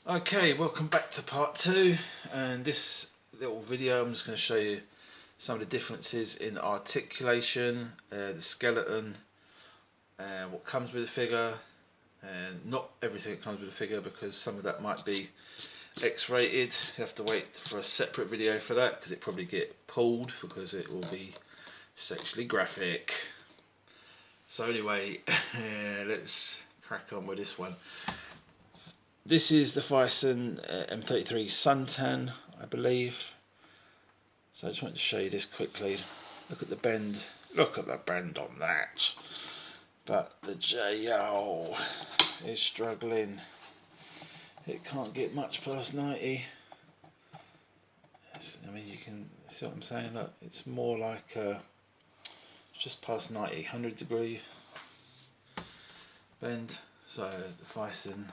Okay, welcome back to part 2, and this little video I'm just going to show you some of the differences in articulation, the skeleton, what comes with the figure, and not everything that comes with the figure because some of that might be X-rated. You have to wait for a separate video for that because it probably get pulled because it will be sexually graphic. So anyway, let's crack on with this one. This is the phicen M33 suntan, I believe. So I just wanted to show you this quickly. Look at the bend. Look at the bend on that. But the Jiaou is struggling. It can't get much past 90. I mean, you can see what I'm saying. Look, it's more like just past 90, 100 degree bend. So the phicen,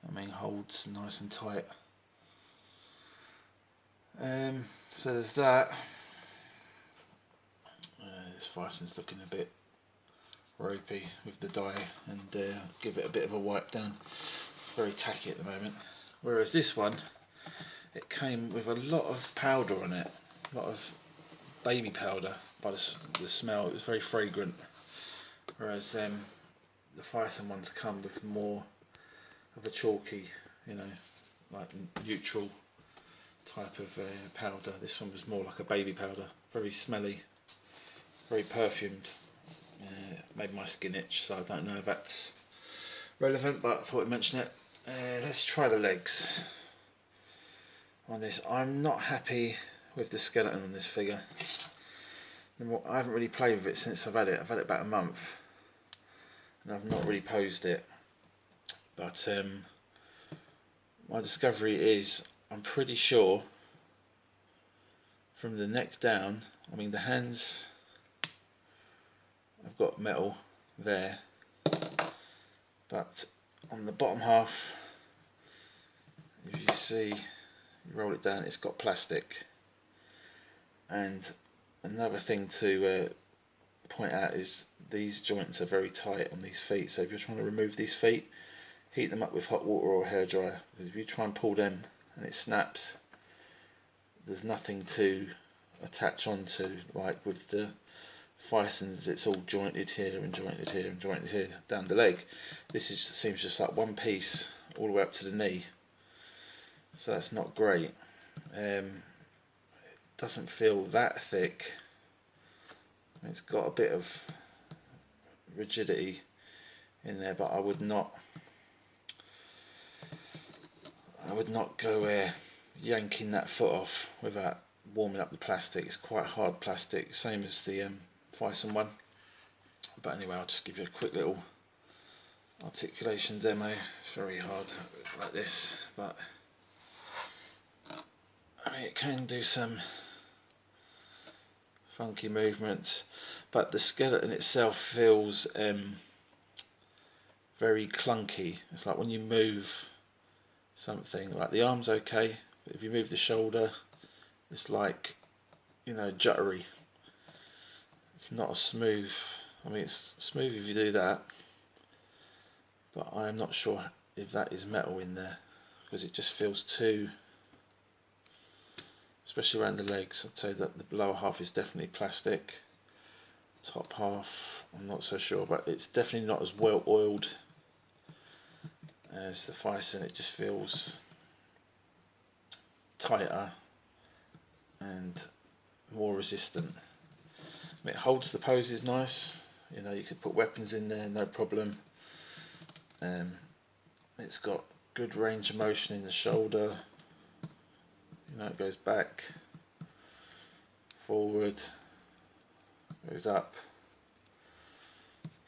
I mean, holds nice and tight. So there's that. This phicen's looking a bit ropey with the dye, and give it a bit of a wipe down. It's very tacky at the moment. Whereas this one, it came with a lot of powder on it, a lot of baby powder. By the smell, it was very fragrant. Whereas the phicen ones come with more of a chalky, you know, like neutral type of powder. This one was more like a baby powder, very smelly, very perfumed. Made my skin itch, so I don't know if that's relevant, but I thought I'd mention it. Let's try the legs on this. I'm not happy with the skeleton on this figure. I haven't really played with it since I've had it. I've had it about a month, and I've not really posed it. But my discovery is, I'm pretty sure from the neck down, I mean the hands, I've got metal there, but on the bottom half, if you see, you roll it down, it's got plastic. And another thing to point out is these joints are very tight on these feet, so if you're trying to remove these feet, heat them up with hot water or a hairdryer, because if you try and pull them and it snaps, there's nothing to attach onto. Like with the phicens, it's all jointed here and jointed here and jointed here down the leg. This seems just like one piece all the way up to the knee, so that's not great. It doesn't feel that thick. It's got a bit of rigidity in there, but I would not go yanking that foot off without warming up the plastic. It's quite hard plastic, same as the phicen one. But anyway, I'll just give you a quick little articulation demo. It's very hard like this, but I mean, it can do some funky movements, but the skeleton itself feels very clunky. It's like when you move something, like the arm's okay, but if you move the shoulder, it's like, you know, juttery. It's not a smooth. I mean, it's smooth if you do that, but I'm not sure if that is metal in there, because it just feels too, especially around the legs. I'd say that the lower half is definitely plastic. Top half, I'm not so sure, but it's definitely not as well oiled as the phicen. It just feels tighter and more resistant. I mean, it holds the poses nice. You know, you could put weapons in there, no problem. It's got good range of motion in the shoulder. You know, it goes back, forward, goes up,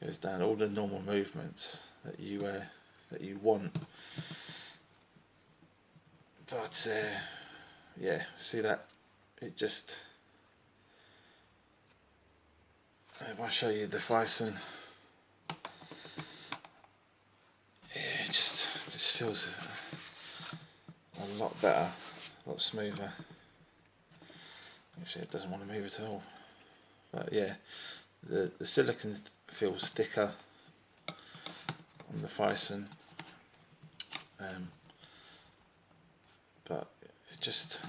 goes down. All the normal movements that you want. But yeah, see that? It just, if I show you the phicen, yeah, it just feels a lot better, a lot smoother. Actually, it doesn't want to move at all. But yeah, the silicone feels thicker on the phicen. but it just,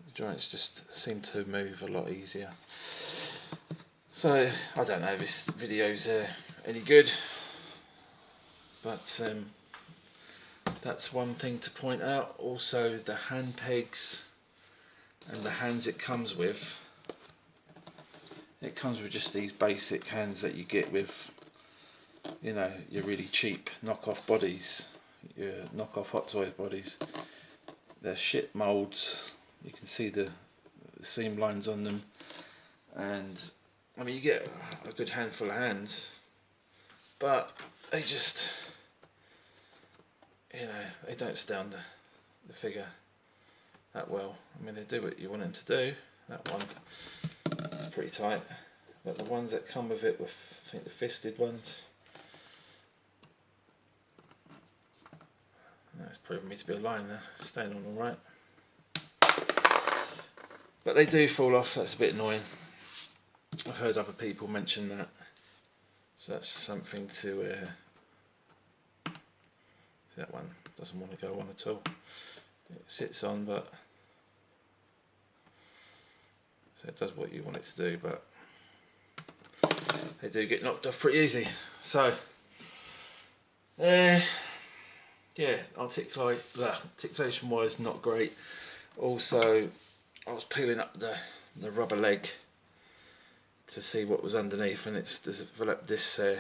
the joints just seem to move a lot easier. So I don't know if this video's any good, but that's one thing to point out. Also the hand pegs and the hands it comes with. It comes with just these basic hands that you get with, you know, your really cheap knockoff bodies, your knockoff Hot Toys bodies. They're shit moulds. You can see the seam lines on them, and I mean, you get a good handful of hands, but they just, you know, they don't stand the figure that well. I mean, they do what you want them to do. That one is pretty tight, but the ones that come with it, with I think the fisted ones, that's proven me to be a lie now, staying on all right. But they do fall off. That's a bit annoying. I've heard other people mention that, so that's something to. That one doesn't want to go on at all. It sits on, but so it does what you want it to do, but they do get knocked off pretty easy. So yeah, articulation wise, not great. Also, I was peeling up the rubber leg to see what was underneath, and it's developed this. You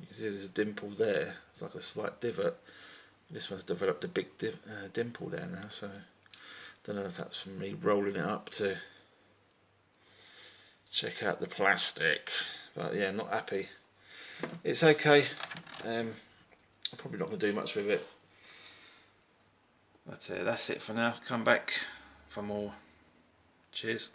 can see there's a dimple there. It's like a slight divot. This one's developed a big dimple there now. So don't know if that's from me rolling it up to check out the plastic. But yeah, not happy. It's okay. I'm probably not going to do much with it. But that's it for now. Come back for more. Cheers.